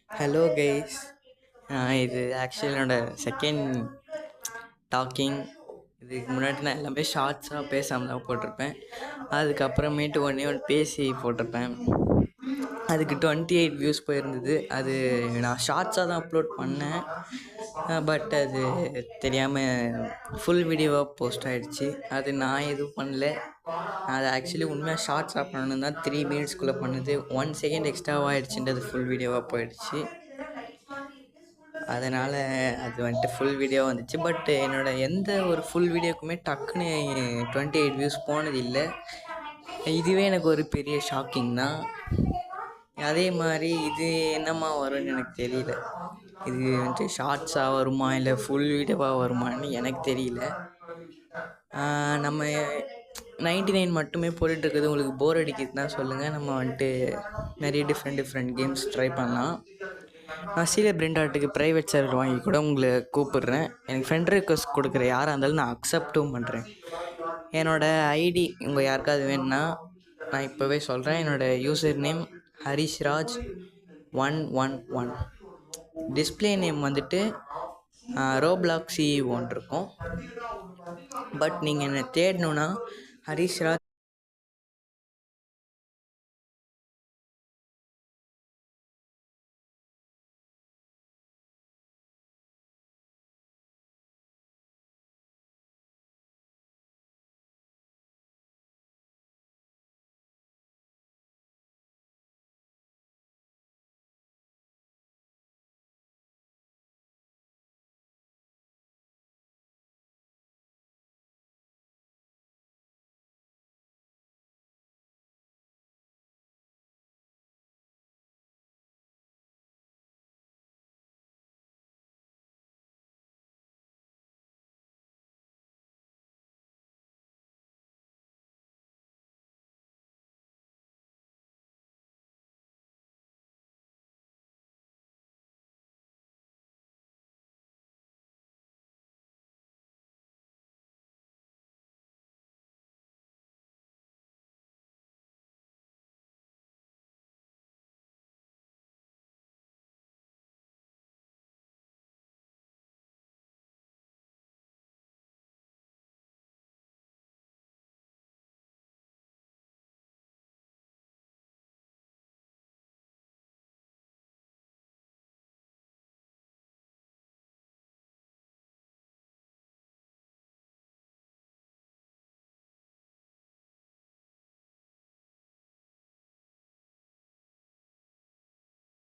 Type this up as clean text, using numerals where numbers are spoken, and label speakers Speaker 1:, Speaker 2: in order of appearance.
Speaker 1: Hello guys. இது actually second docking. இதுக்கு முன்னாடி நான் எல்லாமே ஷார்ட்ஸாக பேசாமல் தான் போட்டிருப்பேன். அதுக்கப்புறமேட்டு ஒன்று பேசி போட்டிருப்பேன். அதுக்கு 28 வியூஸ் போயிருந்தது. அது நான் ஷார்ட்ஸாக தான் அப்லோட் பண்ணேன். பட் அது தெரியாமல் ஃபுல் வீடியோவாக போஸ்ட் ஆகிடுச்சு. அது நான் எதுவும் பண்ணல. அது ஆக்சுவலி உண்மையாக ஷார்ட்ஸாக பண்ணணும் தான் 3 மினிட்ஸ்குள்ளே பண்ணுது. 1 செகண்ட் எக்ஸ்ட்ராவாக ஆகிடுச்சுன்றது ஃபுல் வீடியோவாக போயிடுச்சு. அதனால் அது வந்துட்டு ஃபுல் வீடியோ வந்துச்சு. பட் என்னோடய எந்த ஒரு ஃபுல் வீடியோக்குமே டக்குன்னு 28 வியூஸ் போனது இல்லை. இதுவே எனக்கு ஒரு பெரிய ஷாக்கிங் தான். அதே மாதிரி இது என்னம்மா வரும்னு எனக்கு தெரியல. இது வந்துட்டு ஷார்ட்ஸாக வருமா இல்லை ஃபுல் வீடியோவாக வருமானு எனக்கு தெரியல. நம்ம 99 மட்டுமே போட்டுட்ருக்குது உங்களுக்கு போர் அடிக்குதுன்னா சொல்லுங்கள். நம்ம வந்துட்டு நிறைய டிஃப்ரெண்ட் கேம்ஸ் ட்ரை பண்ணலாம். நான் சீரியல் பிரிண்டாட்டுக்கு ப்ரைவேட் சர்வர் வாங்கி கூட உங்களை கூப்பிடுறேன். எனக்கு ஃப்ரெண்ட் ரிக்வஸ்ட் கொடுக்குற யாராக இருந்தாலும் நான் அக்செப்ட்டும் பண்ணுறேன். என்னோடய ஐடி உங்கள் யாருக்காவது வேணுன்னா நான் இப்போவே சொல்கிறேன். என்னோடய யூசர் நேம் ஹரிஷ்ராஜ் 111. டிஸ்பிளே நேம் வந்துட்டு ரோப்ளாக் CE1 இருக்கும். பட் நீங்கள் என்னை தேடணுன்னா ஹரிஷ்ராஜ்